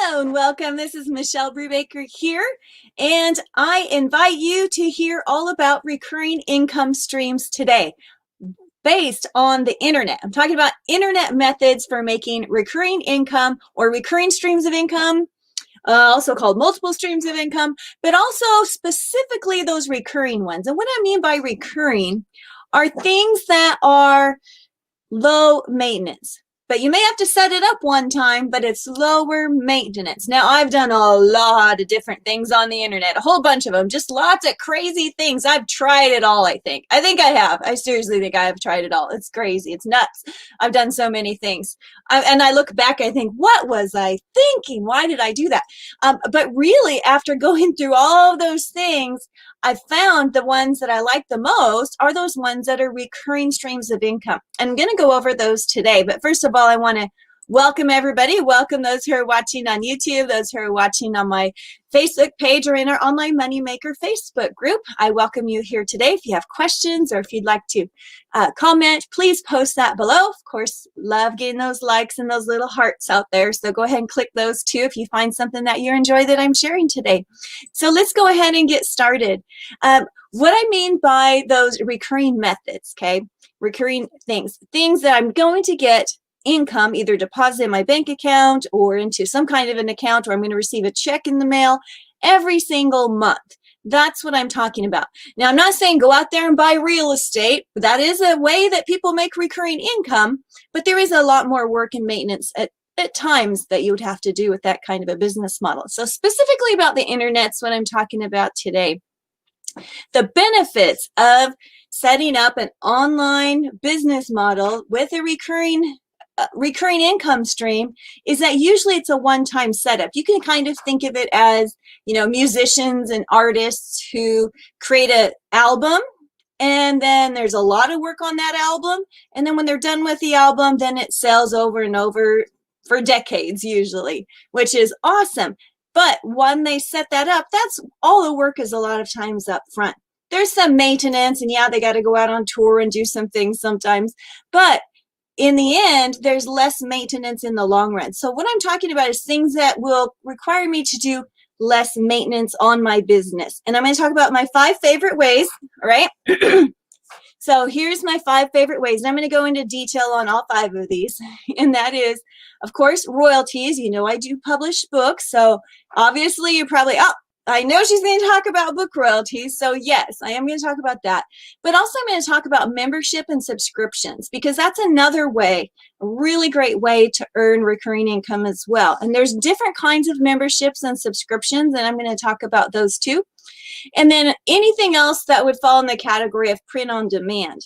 Hello and welcome. This is Michelle Brubaker here, and I invite you to hear all about recurring income streams today based on the internet. I'm talking about internet methods for making recurring income or recurring streams of income, also called multiple streams of income, but also specifically those recurring ones. And what I mean by recurring are things that are low maintenance. But you may have to set it up one time, but it's lower maintenance. Now, I've done a lot of different things on the internet, a whole bunch of them, just lots of crazy things. I've tried it all, I think. I think I have. I seriously think I have tried it all. It's crazy. It's nuts. I've done so many things. And I look back, I think, what was I thinking? Why did I do that? But really, after going through all of those things, I found the ones that I like the most are those ones that are recurring streams of income. And I'm going to go over those today. But first of all, I want to welcome everybody. Welcome those who are watching on YouTube, those who are watching on my Facebook page or in our Online Moneymaker Facebook group. I welcome you here today. If you have questions or if you'd like to comment, please post that below. Of course, love getting those likes and those little hearts out there. So go ahead and click those too if you find something that you enjoy that I'm sharing today. So let's go ahead and get started. What I mean by those recurring methods, okay? Recurring things that I'm going to get income either deposited in my bank account or into some kind of an account, or I'm going to receive a check in the mail every single month. That's what I'm talking about. Now, I'm not saying go out there and buy real estate. That is a way that people make recurring income, but there is a lot more work and maintenance at times that you would have to do with that kind of a business model. So specifically about the internet's what I'm talking about today. The benefits of setting up an online business model with a recurring income stream is that usually it's a one-time setup. You can kind of think of it as, musicians and artists who create an album, and then there's a lot of work on that album, and then when they're done with the album, then it sells over and over for decades usually, which is awesome. But when they set that up, that's all the work is a lot of times up front. There's some maintenance, and yeah, they got to go out on tour and do some things sometimes, but in the end, there's less maintenance in the long run. So what I'm talking about is things that will require me to do less maintenance on my business. And I'm going to talk about my 5 favorite ways, all right? So here's my 5 favorite ways. And I'm going to go into detail on all 5 of these. And that is, of course, royalties. I do publish books. So obviously you're probably, I know she's going to talk about book royalties. So yes, I am going to talk about that. But also I'm going to talk about membership and subscriptions, because that's another way, a really great way to earn recurring income as well. And there's different kinds of memberships and subscriptions, and I'm going to talk about those too. And then anything else that would fall in the category of print on demand,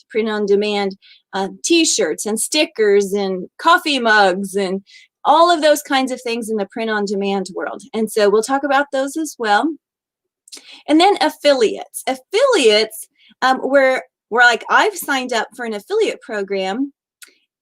t-shirts and stickers and coffee mugs and all of those kinds of things in the print on demand world. And so we'll talk about those as well. And then affiliates, where like I've signed up for an affiliate program,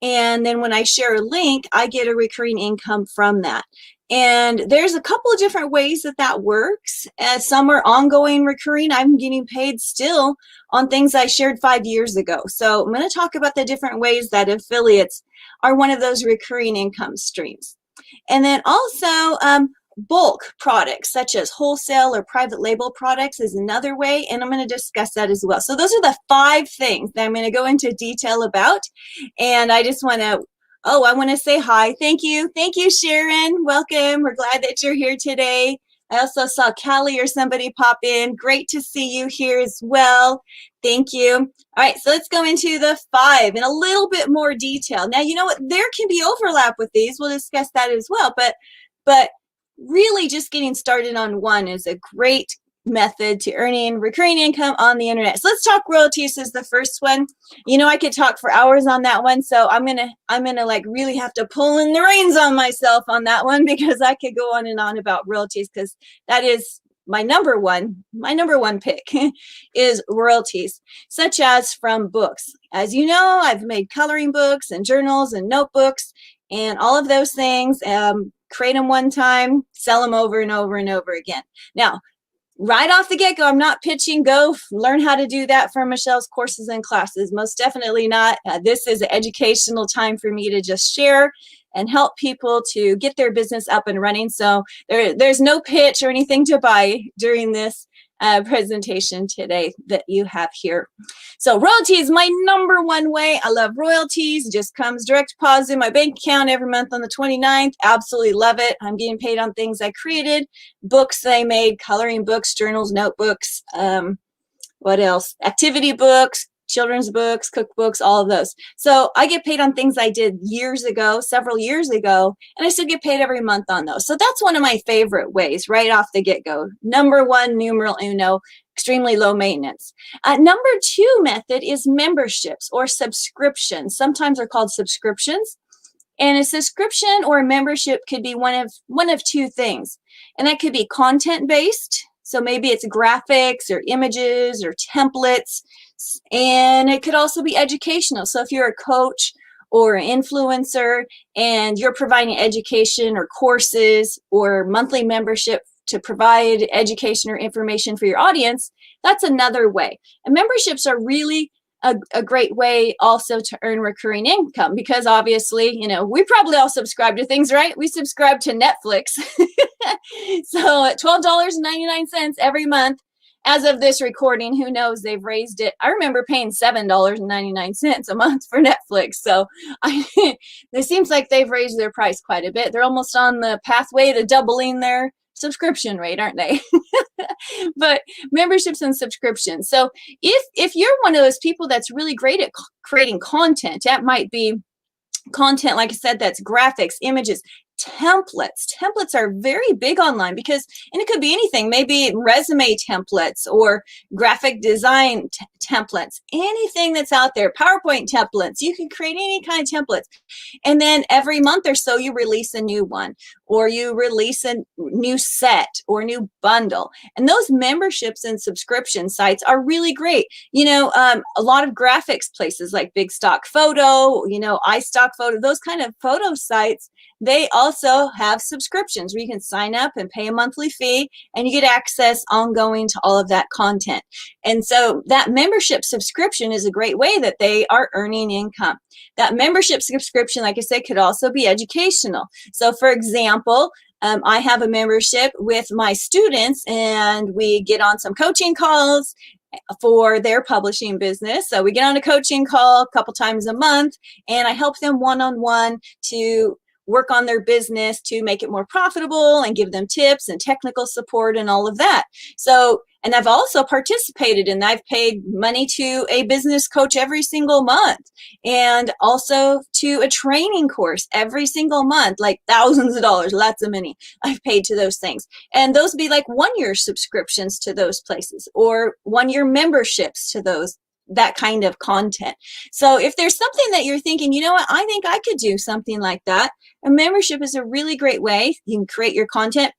and then when I share a link, I get a recurring income from that. And there's a couple of different ways that works. Some are ongoing recurring. I'm getting paid still on things I shared 5 years ago. So I'm going to talk about the different ways that affiliates are one of those recurring income streams. And then also bulk products such as wholesale or private label products is another way, and I'm going to discuss that as well. So those are the 5 things that I'm going to go into detail about. And I just want to I want to say hi. Thank you, Sharon. Welcome. We're glad that you're here today. I also saw Callie or somebody pop in. Great to see you here as well. Thank you. All right, so let's go into the 5 in a little bit more detail. Now, you know what? There can be overlap with these. We'll discuss that as well. But really just getting started on one is a great method to earning recurring income on the internet. So let's talk royalties as the first one. I could talk for hours on that one, so I'm gonna like really have to pull in the reins on myself on that one, because I could go on and on about royalties, because that is my number one pick is royalties, such as from books. As you know, I've made coloring books and journals and notebooks and all of those things. Create them one time, sell them over and over and over again. Now, right off the get-go, I'm not pitching go learn how to do that from Michelle's courses and classes. Most definitely not. This is an educational time for me to just share and help people to get their business up and running. So there's no pitch or anything to buy during this presentation today that you have here. So royalty is my number one way. I love royalties. It just comes direct deposit in my bank account every month on the 29th. Absolutely love it. I'm getting paid on things I created, books I made, coloring books, journals, notebooks, what else? Activity books, children's books, cookbooks, all of those. So I get paid on things I did years ago, several years ago, and I still get paid every month on those. So that's one of my favorite ways right off the get-go. Number one, numeral uno, extremely low maintenance. Number two method is memberships or subscriptions. Sometimes they're called subscriptions. And a subscription or a membership could be one of two things. And that could be content-based. So maybe it's graphics or images or templates. And it could also be educational. So if you're a coach or an influencer and you're providing education or courses or monthly membership to provide education or information for your audience, that's another way. And memberships are really a great way also to earn recurring income, because obviously, you know, we probably all subscribe to things, right? We subscribe to Netflix. So at $12.99 every month, as of this recording, who knows, they've raised it. I remember paying $7.99 a month for Netflix. So it seems like they've raised their price quite a bit. They're almost on the pathway to doubling their subscription rate, aren't they? But memberships and subscriptions. So if you're one of those people that's really great at creating content, that might be content, like I said, that's graphics, images, templates. Templates are very big online because, and it could be anything, maybe resume templates or graphic design templates, anything that's out there, PowerPoint templates. You can create any kind of templates. And then every month or so, you release a new one, or you release a new set or new bundle. And those memberships and subscription sites are really great. You know, a lot of graphics places like Big Stock Photo, you know, iStock Photo, those kind of photo sites, they also have subscriptions where you can sign up and pay a monthly fee and you get access ongoing to all of that content. And so that membership subscription is a great way that they are earning income. That membership subscription, like I said, could also be educational. So for example, I have a membership with my students and we get on some coaching calls for their publishing business. So we get on a coaching call a couple times a month and I help them one-on-one to work on their business to make it more profitable and give them tips and technical support and all of that. So, and I've also participated and I've paid money to a business coach every single month and also to a training course every single month, like thousands of dollars, lots of money I've paid to those things. And those would be like 1-year subscriptions to those places or 1-year memberships to those, that kind of content. So if there's something that you're thinking, you know what, I think I could do something like that, a membership is a really great way. You can create your content.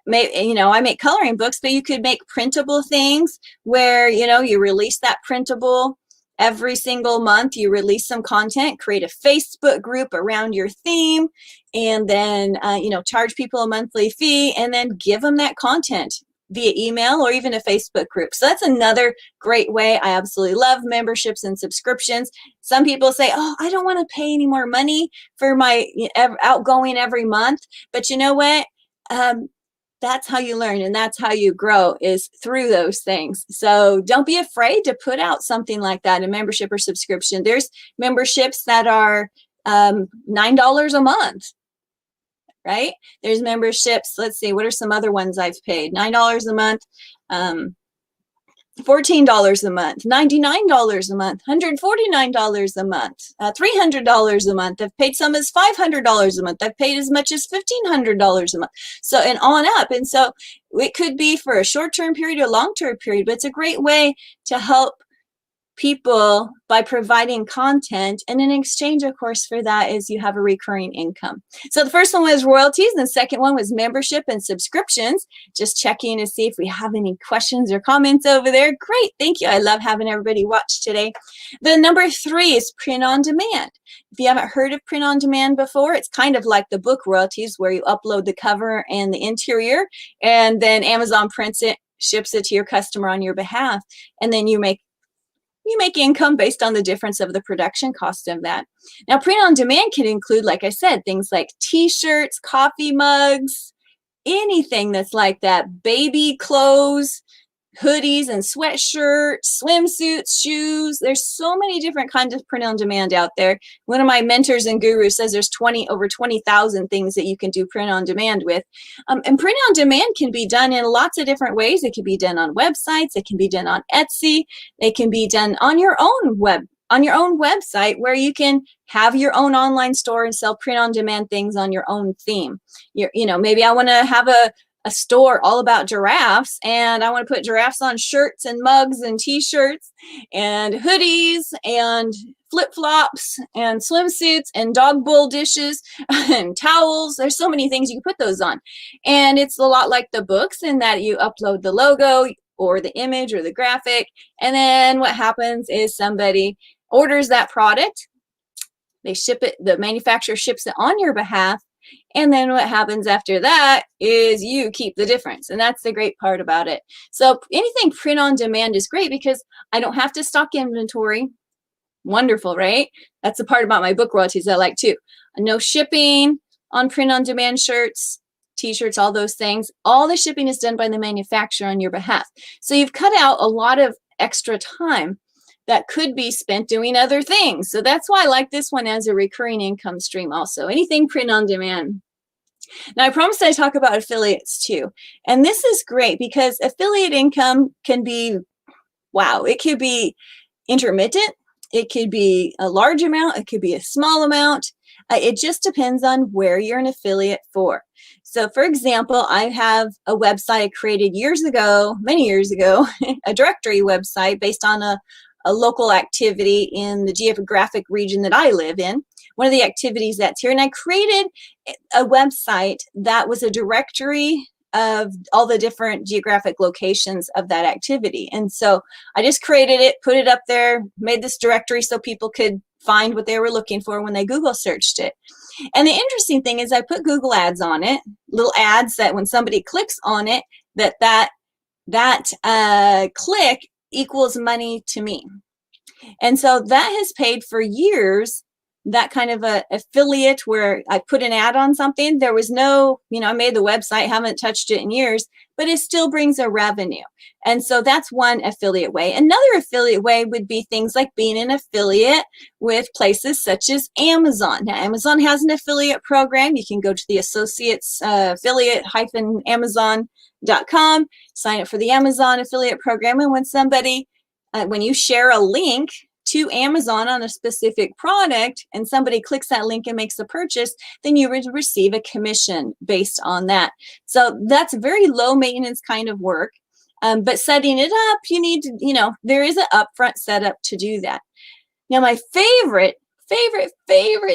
You know, I make coloring books, but you could make printable things where, you know, you release that printable every single month. You release some content, create a Facebook group around your theme, and then, you know, charge people a monthly fee and then give them that content via email or even a Facebook group. So that's another great way. I absolutely love memberships and subscriptions. Some people say, oh, I don't want to pay any more money for my outgoing every month. But you know what? That's how you learn and that's how you grow, is through those things. So don't be afraid to put out something like that, a membership or subscription. There's memberships that are $9 a month. Right? There's memberships. Let's see, what are some other ones I've paid? $9 a month, $14 a month, $99 a month, $149 a month, $300 a month. I've paid some as $500 a month. I've paid as much as $1,500 a month. So, and on up. And so it could be for a short-term period or long-term period, but it's a great way to help people by providing content, and in exchange, of course, for that is you have a recurring income. So the first one was royalties, and the second one was membership and subscriptions. Just checking to see if we have any questions or comments over there. Great, thank you. I love having everybody watch today. The number 3 is print on demand. If you haven't heard of print on demand before, it's kind of like the book royalties where you upload the cover and the interior, and then Amazon prints it ships it to your customer on your behalf, and then you make income based on the difference of the production cost of that. Now, print on demand can include, like I said, things like t-shirts, coffee mugs, anything that's like that, baby clothes, hoodies and sweatshirts, swimsuits, shoes. There's so many different kinds of print on demand out there. One of my mentors and gurus says there's over 20,000 things that you can do print on demand with. And print on demand can be done in lots of different ways. It can be done on websites. It can be done on Etsy. It can be done on your own website, where you can have your own online store and sell print on demand things on your own theme. Maybe I want to have a store all about giraffes, and I want to put giraffes on shirts and mugs and t-shirts and hoodies and flip-flops and swimsuits and dog bowl dishes and towels. There's so many things you can put those on. And it's a lot like the books in that you upload the logo or the image or the graphic, and then what happens is somebody orders that product, they ship it, the manufacturer ships it on your behalf, and then what happens after that is you keep the difference. And that's the great part about it. So anything print on demand is great because I don't have to stock inventory. Wonderful, right? That's the part about my book royalties I like too. No shipping on print on demand shirts, t-shirts, all those things. All the shipping is done by the manufacturer on your behalf. So you've cut out a lot of extra time that could be spent doing other things. So that's why I like this one as a recurring income stream also. Anything print on demand. Now, I promised I'd talk about affiliates too. And this is great because affiliate income can be, wow, it could be intermittent. It could be a large amount. It could be a small amount. It just depends on where you're an affiliate for. So for example, I have a website I created many years ago, a directory website based on a local activity in the geographic region that I live in. One of the activities that's here. And I created a website that was a directory of all the different geographic locations of that activity. And so I just created it, put it up there, made this directory so people could find what they were looking for when they Google searched it. And the interesting thing is I put Google ads on it, little ads that when somebody clicks on it, that click equals money to me. And so that has paid for years, that kind of a affiliate where I put an ad on something. There was no, I made the website, haven't touched it in years, but it still brings a revenue. And so that's one affiliate way. Another affiliate way would be things like being an affiliate with places such as Amazon. Now, Amazon has an affiliate program. You can go to the associates affiliate-amazon.com, sign up for the Amazon affiliate program. And when you share a link to Amazon on a specific product and somebody clicks that link and makes a purchase, then you would receive a commission based on that. So that's very low maintenance kind of work. But setting it up, you need to, there is an upfront setup to do that. Now, my favorite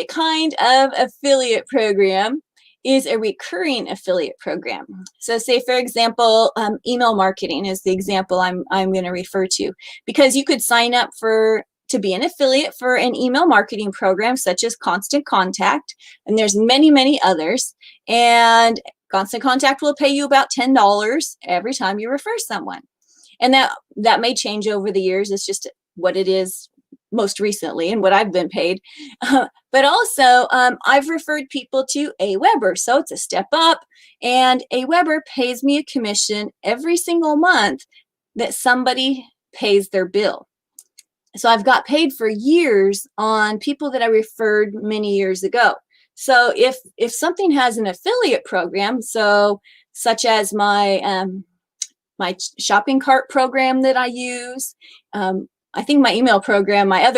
kind of affiliate program is a recurring affiliate program. So say, for example, email marketing is the example I'm going to refer to, because you could sign up to be an affiliate for an email marketing program such as Constant Contact, and there's many others. And Constant Contact will pay you about $10 every time you refer someone. And that may change over the years. It's just what it is most recently and what I've been paid. But also, I've referred people to Aweber. So it's a step up, and Aweber pays me a commission every single month that somebody pays their bill. So I've got paid for years on people that I referred many years ago. So if something has an affiliate program, such as my my shopping cart program that I use, I think my email program, I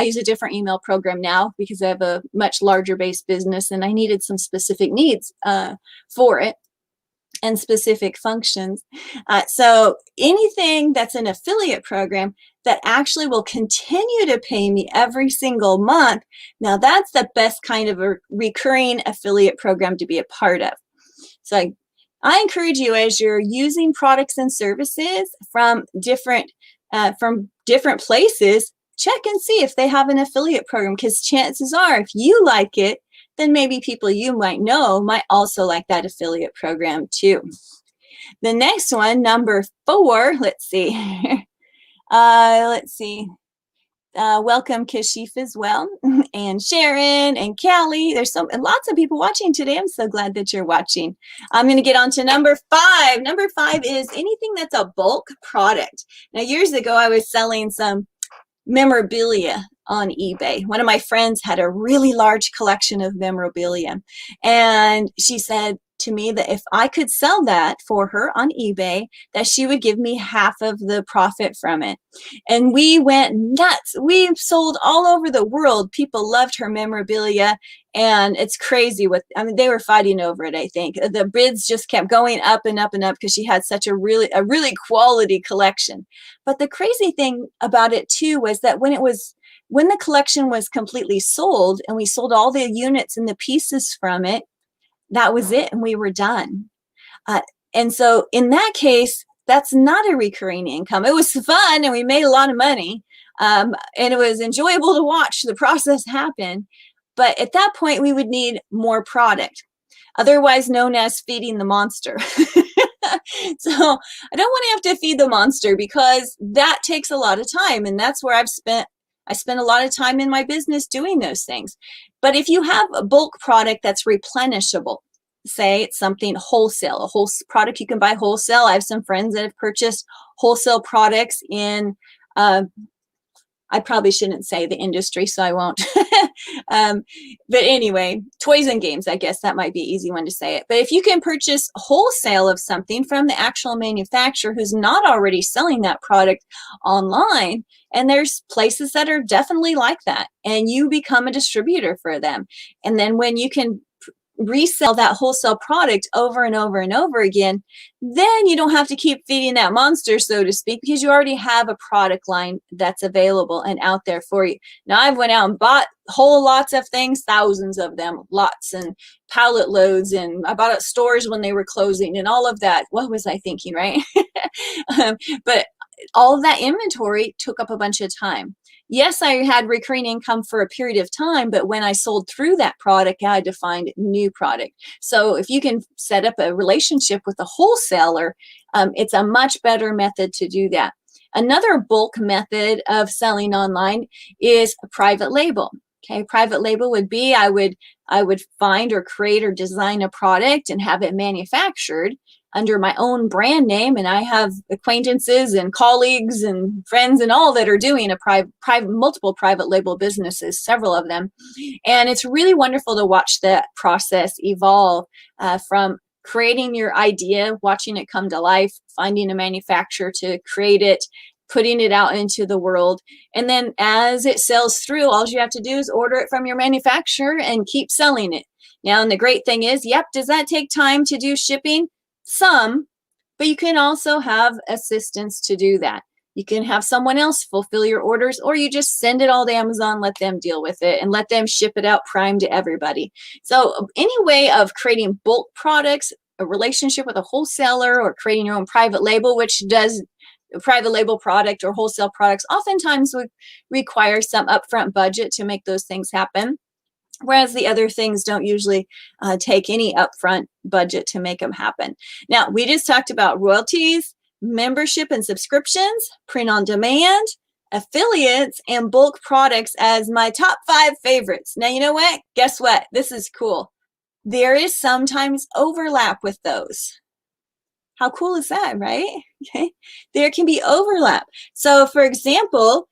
use a different email program now because I have a much larger base business and I needed some specific needs for it and specific functions. So anything that's an affiliate program that actually will continue to pay me every single month, now that's the best kind of a recurring affiliate program to be a part of. So I encourage you, as you're using products and services from different places, check and see if they have an affiliate program, because chances are if you like it, then maybe people you might know might also like that affiliate program too. The next one, number 4, let's see. Let's see. Welcome Kashif as well, and Sharon and Callie. There's lots of people watching today. I'm so glad that you're watching. I'm going to get on to number 5. Number 5 is anything that's a bulk product. Now, years ago, I was selling some memorabilia on eBay. One of my friends had a really large collection of memorabilia, and she said to me that if I could sell that for her on eBay, that she would give me half of the profit from it. And we went nuts. We sold all over the world. People loved her memorabilia, and it's crazy they were fighting over it. I think the bids just kept going up and up and up because she had such a really quality collection. But the crazy thing about it too was that when the collection was completely sold and we sold all the units and the pieces from it, that was it, and we were done. And so in that case, that's not a recurring income. It was fun and we made a lot of money, and it was enjoyable to watch the process happen. But at that point, we would need more product, otherwise known as feeding the monster. So I don't want to have to feed the monster because that takes a lot of time, and that's where I spent a lot of time in my business doing those things. But if you have a bulk product that's replenishable, say it's something wholesale, a whole product you can buy wholesale. I have some friends that have purchased wholesale products in, I probably shouldn't say the industry, so I won't. But anyway, toys and games, I guess that might be an easy one to say it. But if you can purchase wholesale of something from the actual manufacturer who's not already selling that product online, and there's places that are definitely like that, and you become a distributor for them. And then when you can resell that wholesale product over and over and over again, then you don't have to keep feeding that monster, so to speak, because you already have a product line that's available and out there for you. Now, I've went out and bought whole lots of things, thousands of them, lots and pallet loads, and I bought at stores when they were closing and all of that. What was I thinking, right? But all of that inventory took up a bunch of time. Yes, I had recurring income for a period of time, but when I sold through that product, I had to find new product. So if you can set up a relationship with a wholesaler, it's a much better method to do that. Another bulk method of selling online is a private label. Okay, private label would be I would find or create or design a product and have it manufactured under my own brand name, and I have acquaintances and colleagues and friends and all that are doing multiple private label businesses, several of them. And it's really wonderful to watch that process evolve from creating your idea, watching it come to life, finding a manufacturer to create it, putting it out into the world. And then as it sells through, all you have to do is order it from your manufacturer and keep selling it. Now, and the great thing is, does that take time to do shipping? Some, but you can also have assistance to do that. You can have someone else fulfill your orders, or you just send it all to Amazon, let them deal with it, and let them ship it out prime to everybody. So any way of creating bulk products, a relationship with a wholesaler, or creating your own private label, which does a private label product or wholesale products oftentimes would require some upfront budget to make those things happen. Whereas the other things don't usually take any upfront budget to make them happen. Now, we just talked about royalties, membership and subscriptions, print on demand, affiliates, and bulk products as my top 5 favorites. Now, you know what? Guess what? This is cool. There is sometimes overlap with those. How cool is that, right? Okay. There can be overlap. So, for example,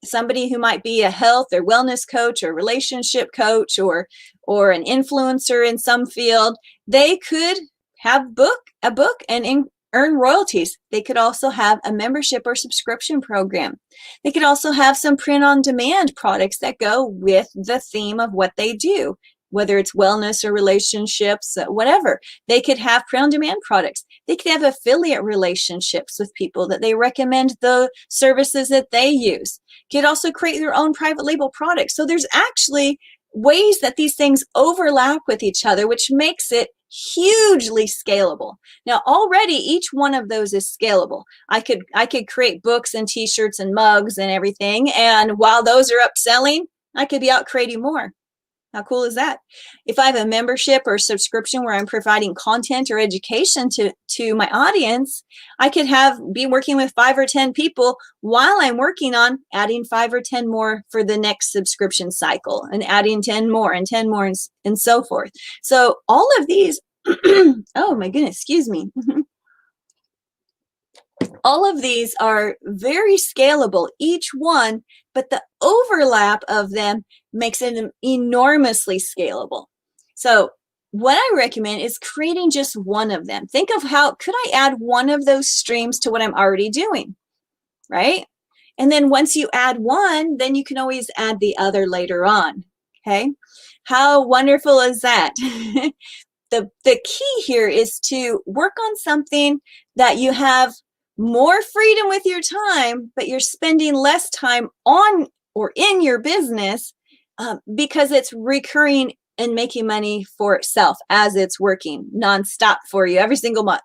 somebody who might be a health or wellness coach or relationship coach or an influencer in some field, they could have a book and earn royalties. They could also have a membership or subscription program. They could also have some print on demand products that go with the theme of what they do, whether it's wellness or relationships, whatever. They could have print on demand products. They could have affiliate relationships with people that they recommend the services that they use. You could also create your own private label products. So there's actually ways that these things overlap with each other, which makes it hugely scalable. Now, already each one of those is scalable. I could create books and t-shirts and mugs and everything. And while those are up selling, I could be out creating more. How cool is that? If I have a membership or subscription where I'm providing content or education to my audience, I could be working with 5 or 10 people while I'm working on adding 5 or 10 more for the next subscription cycle, and adding 10 more and 10 more, and so forth. So all of these, oh my goodness, excuse me. All of these are very scalable, each one, but the overlap of them makes it enormously scalable. So what I recommend is creating just one of them. Think of how could I add one of those streams to what I'm already doing, right? And then once you add one, then you can always add the other later on, okay? How wonderful is that? The key here is to work on something that you have more freedom with your time, but you're spending less time on or in your business because it's recurring and making money for itself as it's working nonstop for you every single month.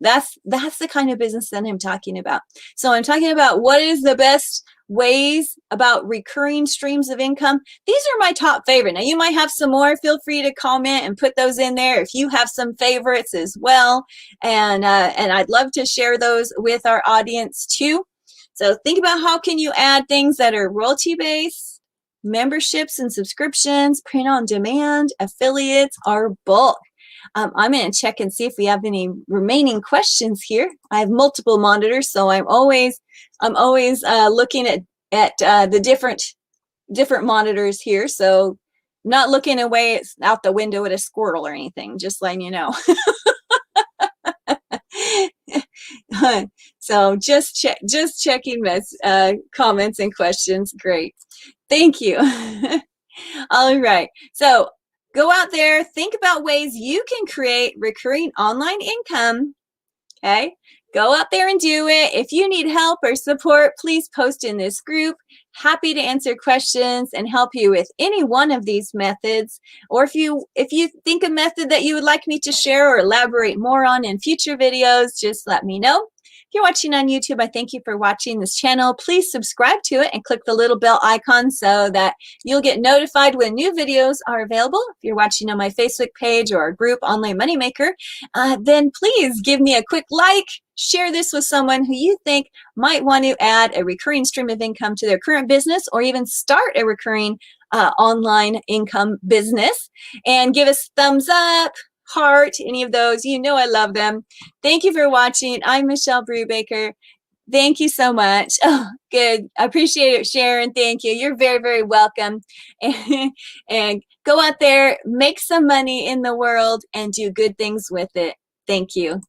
That's the kind of business that I'm talking about. So I'm talking about what is the best ways about recurring streams of income. These are my top favorite. Now you might have some more. Feel free to comment and put those in there if you have some favorites as well. And I'd love to share those with our audience too. So think about how can you add things that are royalty based, memberships and subscriptions, print on demand, affiliates, or bulk. I'm going to check and see if we have any remaining questions here. I have multiple monitors, so I'm always looking at the different monitors here. So not looking away out the window at a squirrel or anything, just letting you know. So just checking comments and questions. Great. Thank you. All right. So go out there, think about ways you can create recurring online income. Okay. Go out there and do it. If you need help or support, please post in this group. Happy to answer questions and help you with any one of these methods. Or if you think a method that you would like me to share or elaborate more on in future videos, just let me know. If you're watching on YouTube, I thank you for watching this channel. Please subscribe to it and click the little bell icon so that you'll get notified when new videos are available. If you're watching on my Facebook page or our group, Online Moneymaker, then please give me a quick like. Share this with someone who you think might want to add a recurring stream of income to their current business, or even start a recurring online income business. And give us thumbs up, heart, any of those. You know I love them. Thank you for watching. I'm Michelle Brubaker. Thank you so much. Oh, good. I appreciate it, Sharon. Thank you. You're very, very welcome. And go out there, make some money in the world, and do good things with it. Thank you.